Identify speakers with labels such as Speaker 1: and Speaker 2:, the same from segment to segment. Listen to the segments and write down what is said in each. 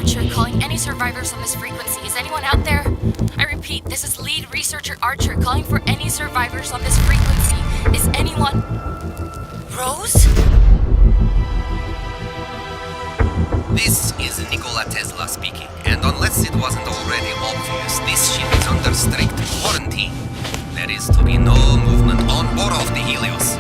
Speaker 1: Archer calling any survivors on this frequency. Is anyone out there? I repeat, this is lead researcher Archer calling for any survivors on this frequency. Is anyone... Rose?
Speaker 2: This is Nikola Tesla speaking, and unless it wasn't already obvious, this ship is under strict quarantine. There is to be no movement on board of the Helios.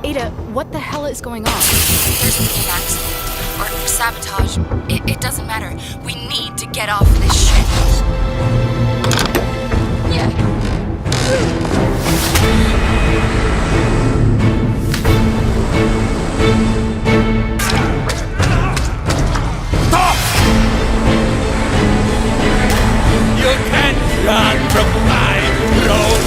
Speaker 3: Ada, what the hell is going on?
Speaker 1: There's been an accident. Or sabotage. It doesn't matter. We need to get off this ship.
Speaker 4: Stop! You can't run from my road!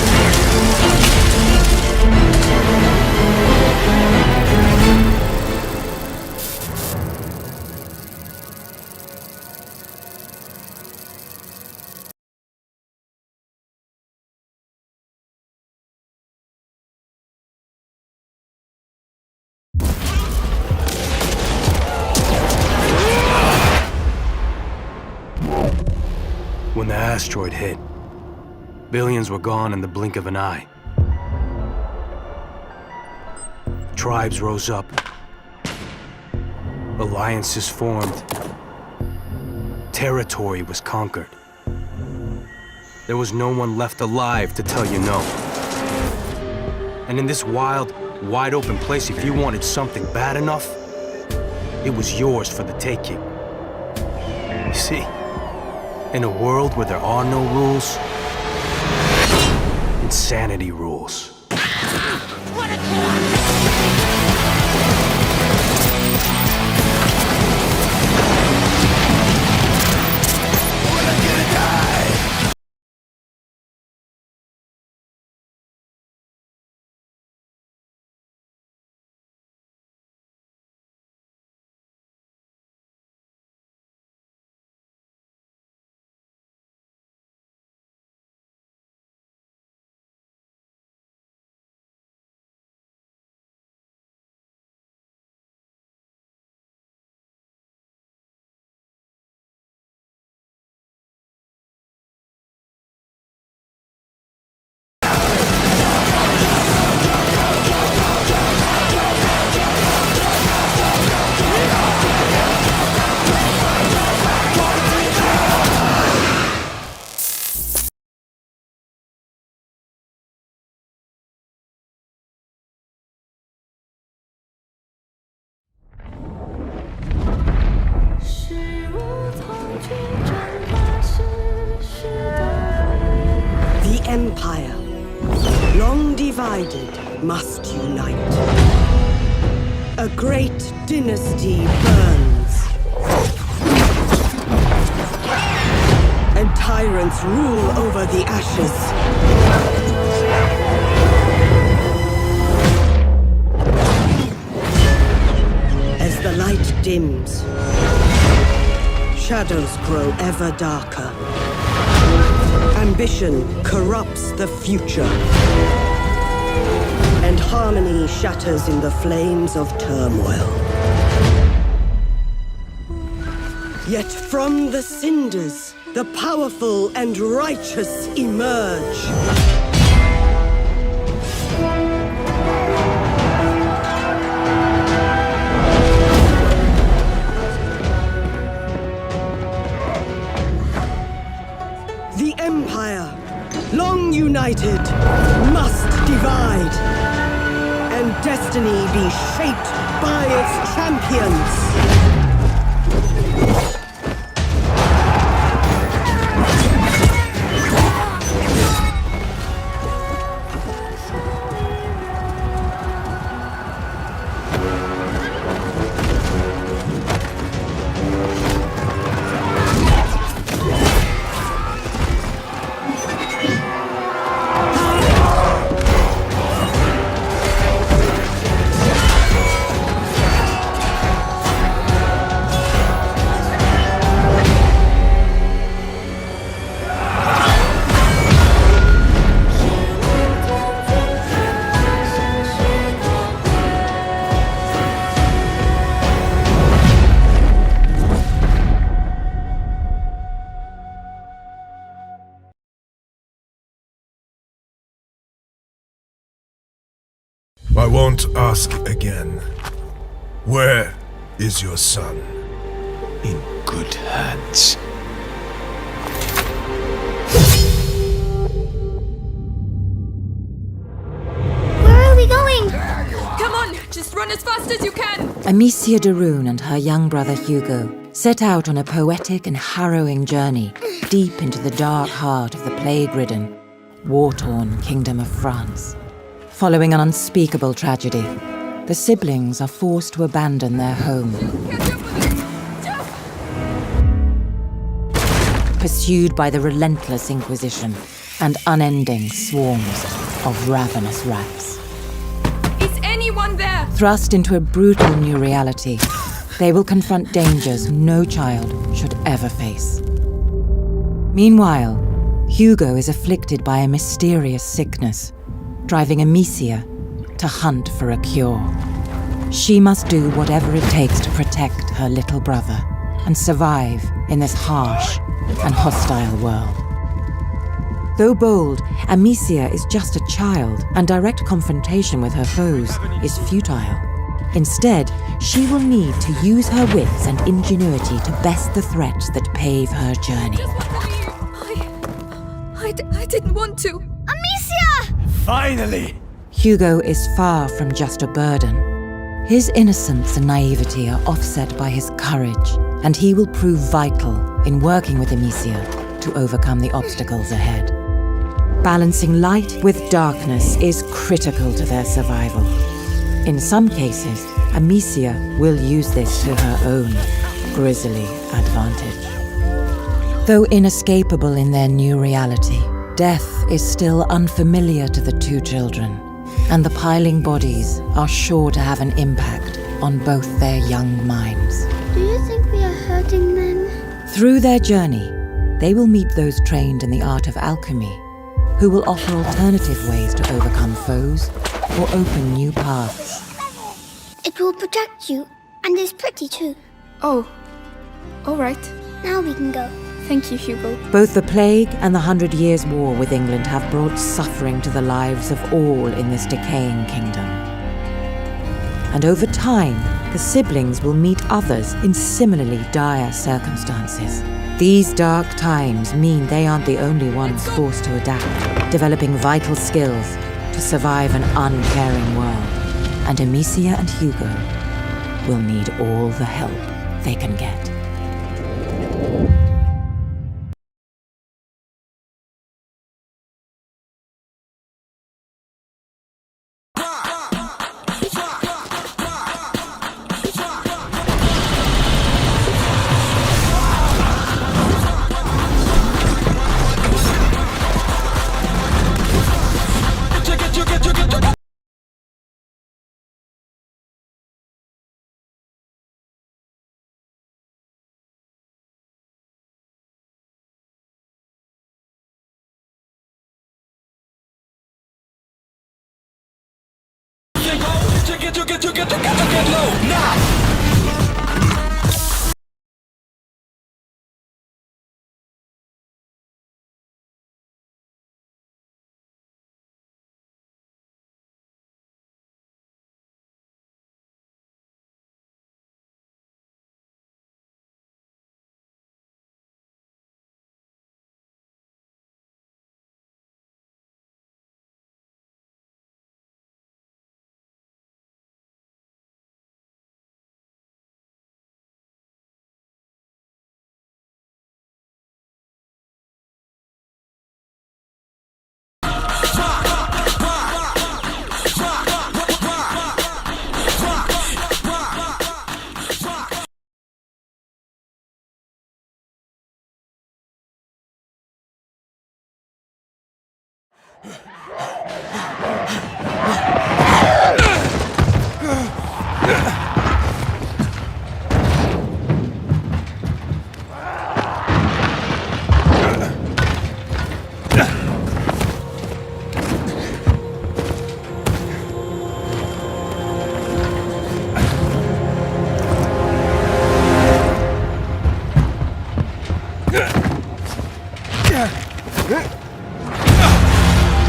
Speaker 5: When the asteroid hit, billions were gone in the blink of an eye. Tribes rose up. Alliances formed. Territory was conquered. There was no one left alive to tell you no. And in this wild, wide-open place, if you wanted something bad enough, it was yours for the taking. You see, in a world where there are no rules, insanity rules.
Speaker 6: The Empire, long divided, must unite. A great dynasty burns, and tyrants rule over the ashes. As the light dims, shadows grow ever darker. Ambition corrupts the future, and harmony shatters in the flames of turmoil. Yet from the cinders, the powerful and righteous emerge. The Empire, long united, must divide, and destiny be shaped by its champions.
Speaker 7: I won't ask again. Where is your son?
Speaker 5: In good hands.
Speaker 8: Where are we going?
Speaker 1: Come on, just run as fast as you can!
Speaker 9: Amicia de Rune and her young brother Hugo set out on a poetic and harrowing journey deep into the dark heart of the plague-ridden, war-torn Kingdom of France. Following an unspeakable tragedy, the siblings are forced to abandon their home. Pursued by the relentless Inquisition and unending swarms of ravenous rats.
Speaker 1: Is anyone there?
Speaker 9: Thrust into a brutal new reality, they will confront dangers no child should ever face. Meanwhile, Hugo is afflicted by a mysterious sickness, driving Amicia to hunt for a cure. She must do whatever it takes to protect her little brother and survive in this harsh and hostile world. Though bold, Amicia is just a child, and direct confrontation with her foes is futile. Instead, she will need to use her wits and ingenuity to best the threats that pave her journey.
Speaker 1: I didn't want to.
Speaker 8: Amicia!
Speaker 4: Finally!
Speaker 9: Hugo is far from just a burden. His innocence and naivety are offset by his courage, and he will prove vital in working with Amicia to overcome the obstacles ahead. Balancing light with darkness is critical to their survival. In some cases, Amicia will use this to her own grisly advantage. Though inescapable in their new reality, death is still unfamiliar to the two children, and the piling bodies are sure to have an impact on both their young minds.
Speaker 8: Do you think we are hurting them?
Speaker 9: Through their journey, they will meet those trained in the art of alchemy, who will offer alternative ways to overcome foes or open new paths.
Speaker 8: It will protect you, and is pretty too.
Speaker 3: Oh, all right.
Speaker 8: Now we can go.
Speaker 3: Thank you, Hugo.
Speaker 9: Both the plague and the 100 Years' War with England have brought suffering to the lives of all in this decaying kingdom. And over time, the siblings will meet others in similarly dire circumstances. These dark times mean they aren't the only ones forced to adapt, developing vital skills to survive an uncaring world. And Amicia and Hugo will need all the help they can get.
Speaker 4: Get low, now!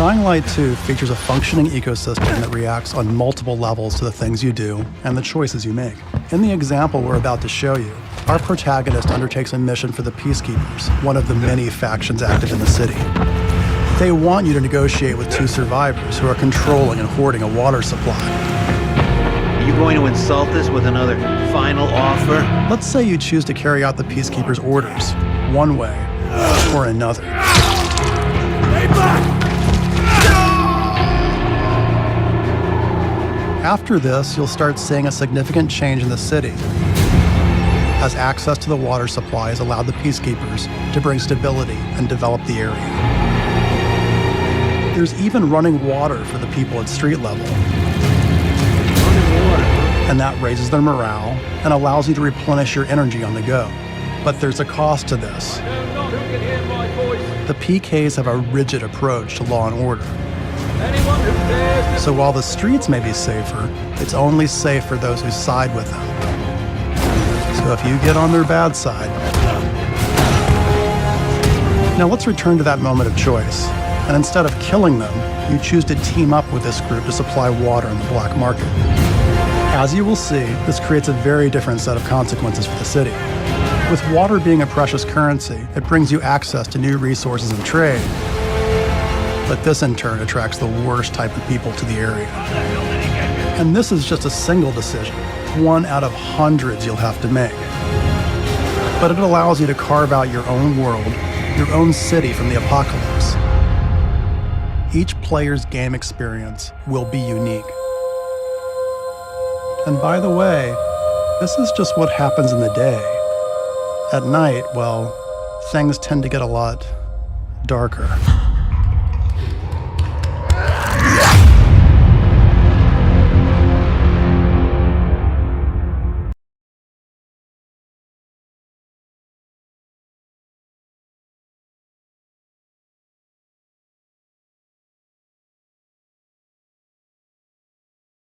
Speaker 10: Dying Light 2 features a functioning ecosystem that reacts on multiple levels to the things you do and the choices you make. In the example we're about to show you, our protagonist undertakes a mission for the Peacekeepers, one of the many factions active in the city. They want you to negotiate with two survivors who are controlling and hoarding a water supply.
Speaker 11: Are you going to insult us with another final offer?
Speaker 10: Let's say you choose to carry out the Peacekeepers' orders, one way or another.
Speaker 4: Stay back!
Speaker 10: After this, you'll start seeing a significant change in the city, as access to the water supply has allowed the Peacekeepers to bring stability and develop the area. There's even running water for the people at street level. And that raises their morale and allows you to replenish your energy on the go. But there's a cost to this. The PKs have a rigid approach to law and order. So while the streets may be safer, it's only safe for those who side with them. So if you get on their bad side... Now let's return to that moment of choice. And instead of killing them, you choose to team up with this group to supply water in the black market. As you will see, this creates a very different set of consequences for the city. With water being a precious currency, it brings you access to new resources and trade. But this in turn attracts the worst type of people to the area. And this is just a single decision, one out of hundreds you'll have to make. But it allows you to carve out your own world, your own city from the apocalypse. Each player's game experience will be unique. And by the way, this is just what happens in the day. At night, well, things tend to get a lot darker.